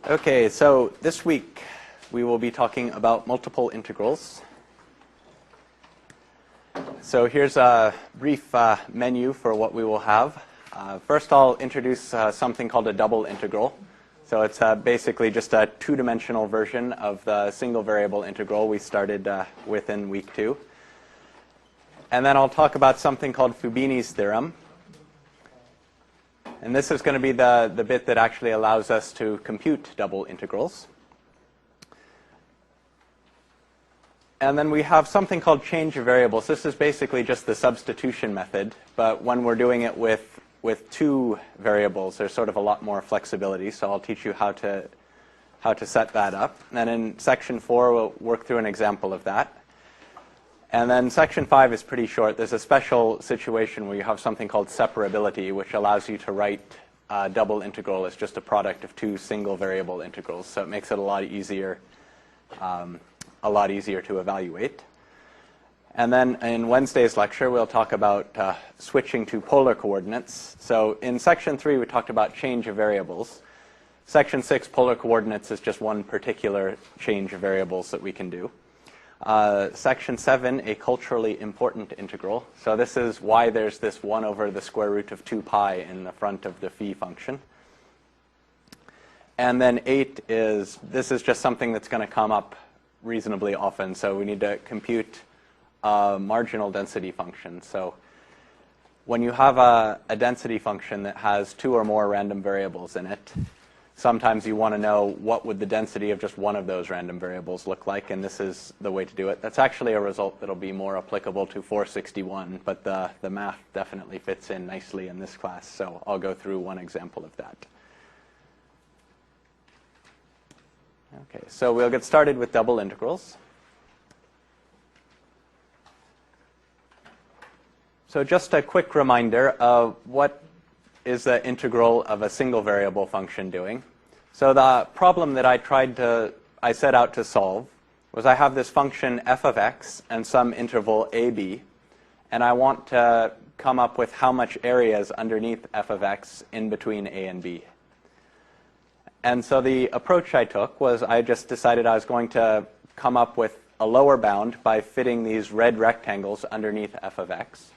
Okay, so this week we will be talking about multiple integrals. So here's a brief menu for what we will have. First I'll introduce something called a double integral. So it's basically just a two-dimensional version of the single variable integral we started with in week 2. And then I'll talk about something called Fubini's theorem. And this is going to be the bit that actually allows us to compute double integrals. And then we have something called change of variables. This is basically just the substitution method, but when we're doing it with two variables, there's sort of a lot more flexibility. So I'll teach you how to set that up. And then in section 4, we'll work through an example of that. And then section 5 is pretty short. There's a special situation where you have something called separability, which allows you to write a double integral as just a product of two single variable integrals. So it makes it a lot easier to evaluate. And then in Wednesday's lecture, we'll talk about switching to polar coordinates. So in section 3, we talked about change of variables. Section 6, polar coordinates, is just one particular change of variables that we can do. Section 7, a culturally important integral. So this is why there's this 1 over the square root of 2 pi in the front of the phi function. And then 8 is, this is just something that's going to come up reasonably often. So we need to compute a marginal density function. So when you have a density function that has 2 or more random variables in it, sometimes you want to know what would the density of just one of those random variables look like, and this is the way to do it. That's actually a result that'll be more applicable to 461, but the math definitely fits in nicely in this class, so I'll go through one example of that. Okay, so we'll get started with double integrals. So just a quick reminder of what is the integral of a single variable function doing. So the problem that I set out to solve was I have this function f of x and some interval ab, and I want to come up with how much area is underneath f of x in between a and b. And so the approach I took was I just decided I was going to come up with a lower bound by fitting these red rectangles underneath f of x.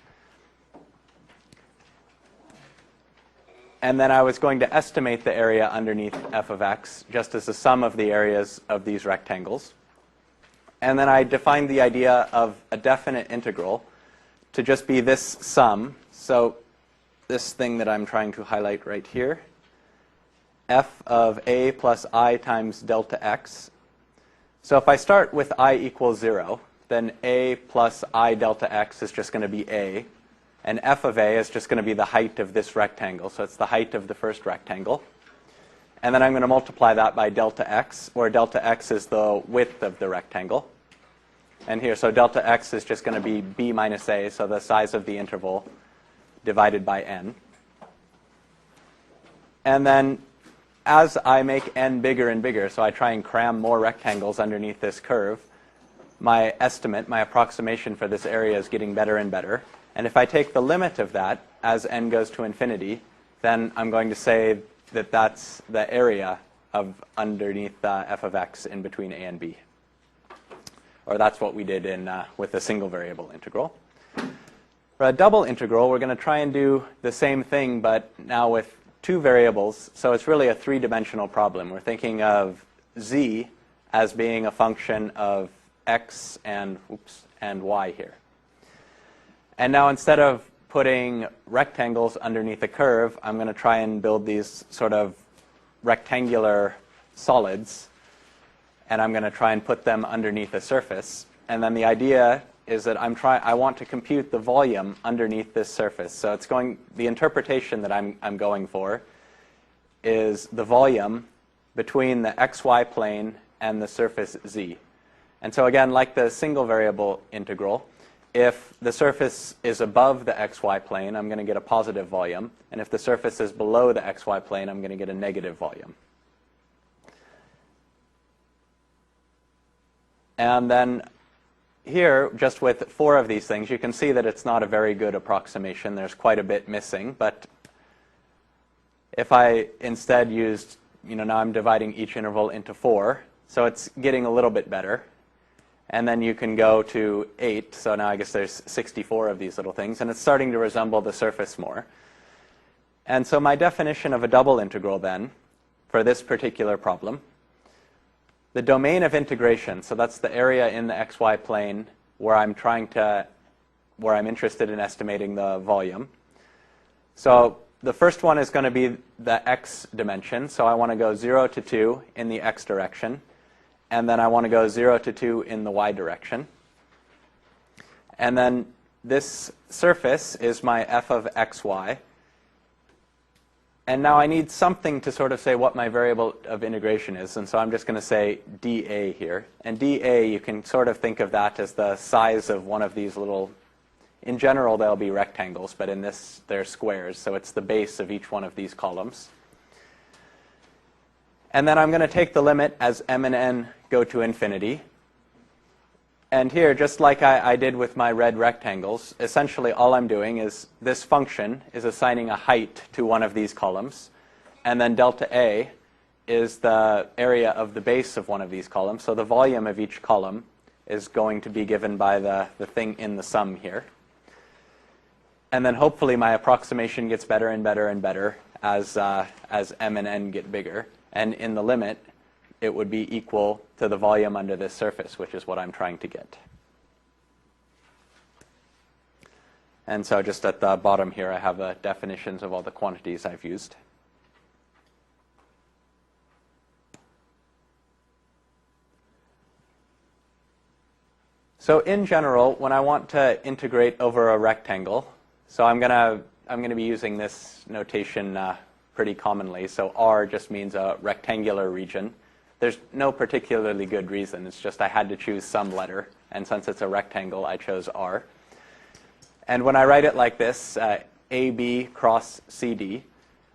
And then I was going to estimate the area underneath f of x just as the sum of the areas of these rectangles. And then I defined the idea of a definite integral to just be this sum. So this thing that I'm trying to highlight right here, f of a plus I times delta x. So if I start with I equals 0, then a plus I delta x is just going to be a. And f of a is just going to be the height of this rectangle. So it's the height of the first rectangle. And then I'm going to multiply that by delta x, where delta x is the width of the rectangle. And here, so delta x is just going to be b minus a, so the size of the interval divided by n. And then as I make n bigger and bigger, so I try and cram more rectangles underneath this curve, my estimate, my approximation for this area is getting better and better. And if I take the limit of that as n goes to infinity, then I'm going to say that that's the area of underneath f of x in between a and b. Or that's what we did with a single variable integral. For a double integral, we're going to try and do the same thing, but now with two variables. So it's really a three-dimensional problem. We're thinking of z as being a function of x and y here. And now instead of putting rectangles underneath a curve, I'm going to try and build these sort of rectangular solids. And I'm going to try and put them underneath a surface. And then the idea is that I want to compute the volume underneath this surface. So the interpretation that I'm going for is the volume between the xy plane and the surface z. And so again, like the single variable integral, if the surface is above the xy plane, I'm going to get a positive volume. And if the surface is below the xy plane, I'm going to get a negative volume. And then here, just with 4 of these things, you can see that it's not a very good approximation. There's quite a bit missing. But if I instead used now I'm dividing each interval into 4, so it's getting a little bit better. And then you can go to 8, so now I guess there's 64 of these little things, and it's starting to resemble the surface more. And so my definition of a double integral then, for this particular problem, the domain of integration, so that's the area in the xy plane where I'm interested in estimating the volume. So the first one is going to be the x dimension, so I want to go 0 to 2 in the x direction. And then I want to go 0 to 2 in the y direction. And then this surface is my f of xy. And now I need something to sort of say what my variable of integration is. And so I'm just going to say dA here. And dA, you can sort of think of that as the size of one of these little, in general, they'll be rectangles, but in this, they're squares. So it's the base of each one of these columns. And then I'm going to take the limit as m and n go to infinity. And here, just like I did with my red rectangles, essentially all I'm doing is this function is assigning a height to one of these columns. And then delta A is the area of the base of one of these columns. So the volume of each column is going to be given by the thing in the sum here. And then hopefully my approximation gets better and better and better as m and n get bigger. And in the limit, it would be equal to the volume under this surface, which is what I'm trying to get. And so just at the bottom here, I have the definitions of all the quantities I've used. So in general, when I want to integrate over a rectangle, so I'm going to be using this notation pretty commonly. So R just means a rectangular region. There's no particularly good reason. It's just I had to choose some letter. And since it's a rectangle, I chose R. And when I write it like this, AB cross CD,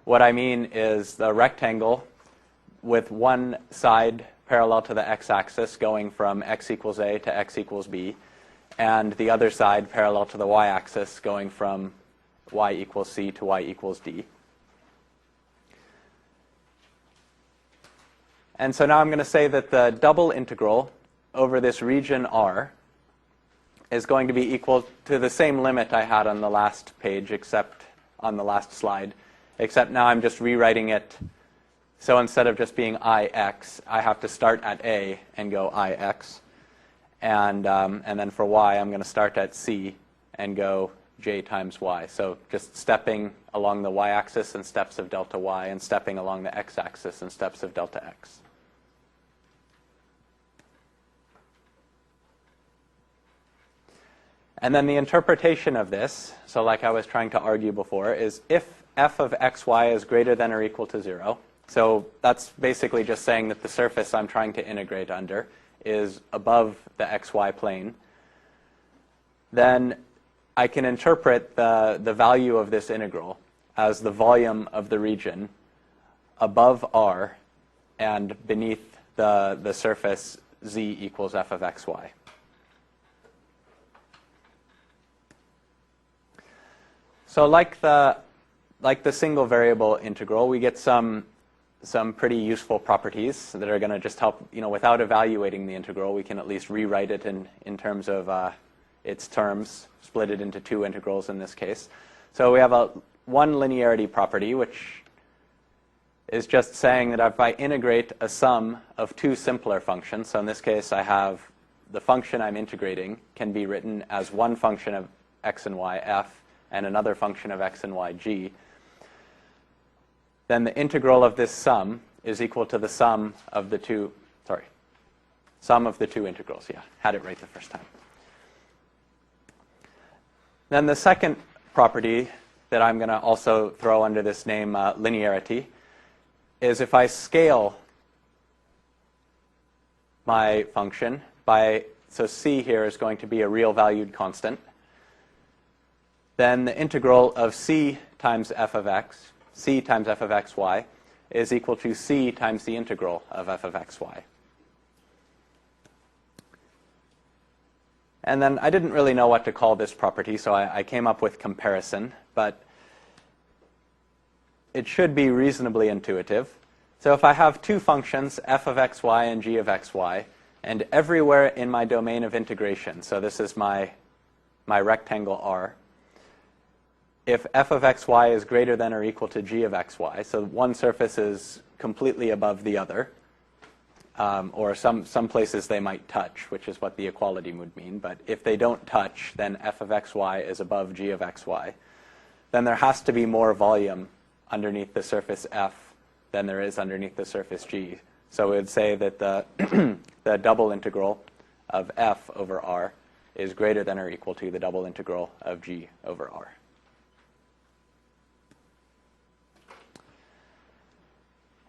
what I mean is the rectangle with one side parallel to the x-axis going from x equals A to x equals B, and the other side parallel to the y-axis going from y equals C to y equals D. And so now I'm going to say that the double integral over this region R is going to be equal to the same limit I had on the last page, except on the last slide, except now I'm just rewriting it. So instead of just being ix, I have to start at A and go ix. And then for y, I'm going to start at C and go j times y. So just stepping along the y-axis in steps of delta y, and stepping along the x-axis in steps of delta x. And then the interpretation of this, so like I was trying to argue before, is if f of xy is greater than or equal to 0, so that's basically just saying that the surface I'm trying to integrate under is above the xy plane, then I can interpret the value of this integral as the volume of the region above R and beneath the surface z equals f of xy. So like the single variable integral, we get some pretty useful properties that are going to just help, without evaluating the integral, we can at least rewrite it in terms of its terms, split it into two integrals in this case. So we have one linearity property, which is just saying that if I integrate a sum of two simpler functions, so in this case I have the function I'm integrating can be written as one function of x and y, f, and another function of x and y, g, then the integral of this sum is equal to the sum of the two integrals. Yeah, had it right the first time. Then the second property that I'm going to also throw under this name linearity is if I scale my function so c here is going to be a real valued constant, then the integral of c times f of x, c times f of xy, is equal to c times the integral of f of xy. And then I didn't really know what to call this property, so I came up with comparison, but it should be reasonably intuitive. So if I have two functions, f of xy and g of xy, and everywhere in my domain of integration, so this is my rectangle R, if f of xy is greater than or equal to g of xy, so one surface is completely above the other, or some places they might touch, which is what the equality would mean, but if they don't touch, then f of xy is above g of xy, then there has to be more volume underneath the surface f than there is underneath the surface g. So we would say that the, the double integral of f over r is greater than or equal to the double integral of g over r.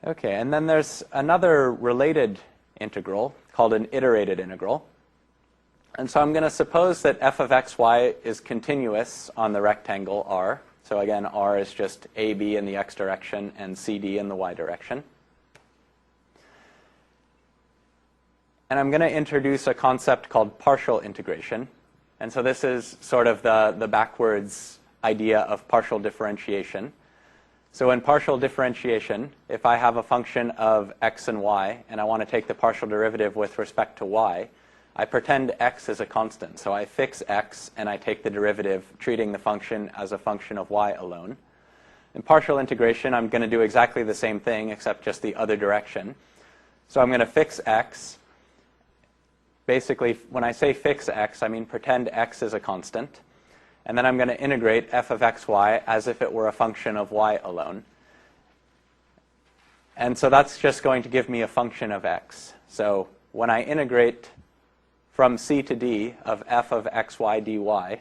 Okay, and then there's another related integral called an iterated integral. And so I'm going to suppose that f of xy is continuous on the rectangle R. So again, R is just AB in the x direction and CD in the y direction. And I'm going to introduce a concept called partial integration. And so this is sort of the backwards idea of partial differentiation. So in partial differentiation, if I have a function of x and y, and I want to take the partial derivative with respect to y, I pretend x is a constant. So I fix x, and I take the derivative, treating the function as a function of y alone. In partial integration, I'm going to do exactly the same thing, except just the other direction. So I'm going to fix x. Basically, when I say fix x, I mean pretend x is a constant. And then I'm going to integrate f of xy as if it were a function of y alone. And so that's just going to give me a function of x. So when I integrate from c to d of f of xy dy,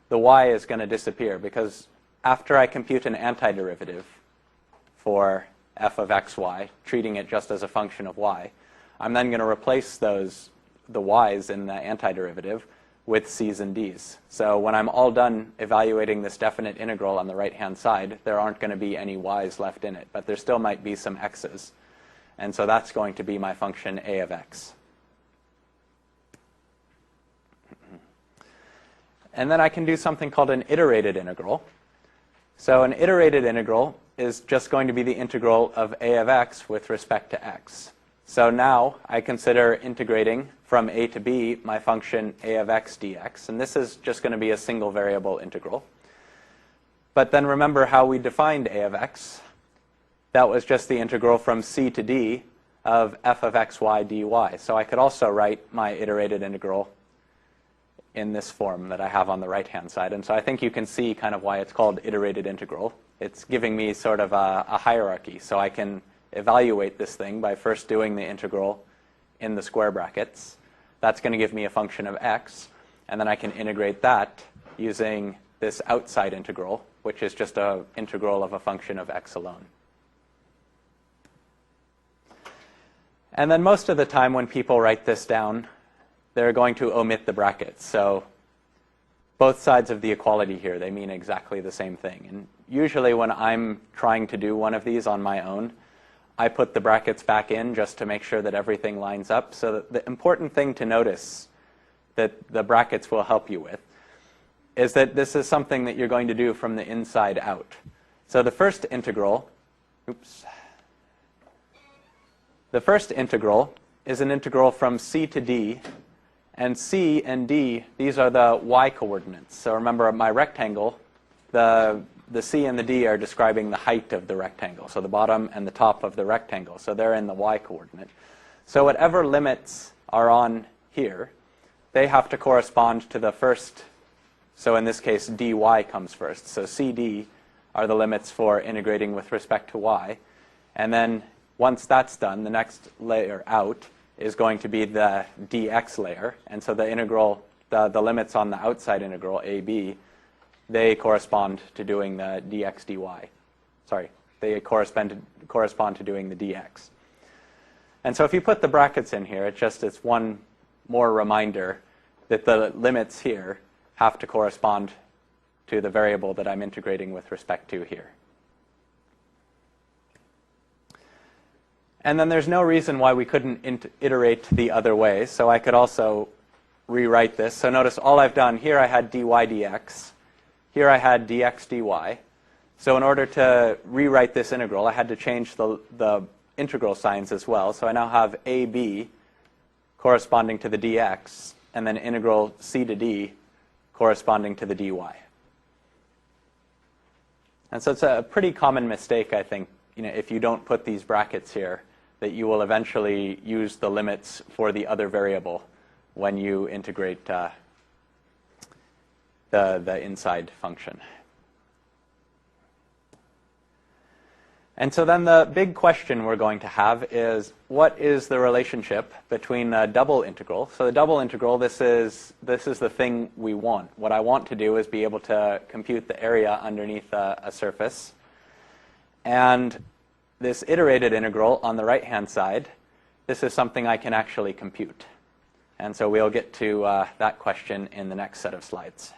the y is going to disappear, because after I compute an antiderivative for f of xy, treating it just as a function of y, I'm then going to replace the y's in the antiderivative with c's and d's. So when I'm all done evaluating this definite integral on the right-hand side, there aren't going to be any y's left in it, but there still might be some x's. And so that's going to be my function a of x. And then I can do something called an iterated integral. So an iterated integral is just going to be the integral of a of x with respect to x. So now I consider integrating from a to b my function a of x dx. And this is just going to be a single variable integral. But then remember how we defined a of x. That was just the integral from c to d of f of xy dy. So I could also write my iterated integral in this form that I have on the right-hand side. And so I think you can see kind of why it's called iterated integral. It's giving me sort of a hierarchy. So I can evaluate this thing by first doing the integral in the square brackets. That's going to give me a function of x. And then I can integrate that using this outside integral, which is just an integral of a function of x alone. And then most of the time when people write this down, they're going to omit the brackets. So both sides of the equality here, they mean exactly the same thing. And usually when I'm trying to do one of these on my own, I put the brackets back in just to make sure that everything lines up. So the important thing to notice that the brackets will help you with is that this is something that you're going to do from the inside out. So the first integral, the first integral is an integral from c to d. And c and d, these are the y coordinates. So remember, my rectangle, the c and the d are describing the height of the rectangle. So the bottom and the top of the rectangle. So they're in the y coordinate. So whatever limits are on here, they have to correspond to the first. So in this case, dy comes first. So cd are the limits for integrating with respect to y. And then once that's done, the next layer out is going to be the dx layer. And so the integral, the limits on the outside integral, ab, they correspond to doing the dx dy. Sorry, they correspond to doing the dx. And so if you put the brackets in here, it's one more reminder that the limits here have to correspond to the variable that I'm integrating with respect to here. And then there's no reason why we couldn't iterate the other way. So I could also rewrite this. So notice all I've done here, I had dy dx. Here I had dx dy. So in order to rewrite this integral, I had to change the integral signs as well. So I now have AB corresponding to the dx, and then integral c to d corresponding to the dy. And so it's a pretty common mistake, I think, if you don't put these brackets here, that you will eventually use the limits for the other variable when you integrate the inside function. And so then the big question we're going to have is, what is the relationship between a double integral? So the double integral, this is the thing we want. What I want to do is be able to compute the area underneath a surface. And this iterated integral on the right-hand side, this is something I can actually compute. And so we'll get to that question in the next set of slides.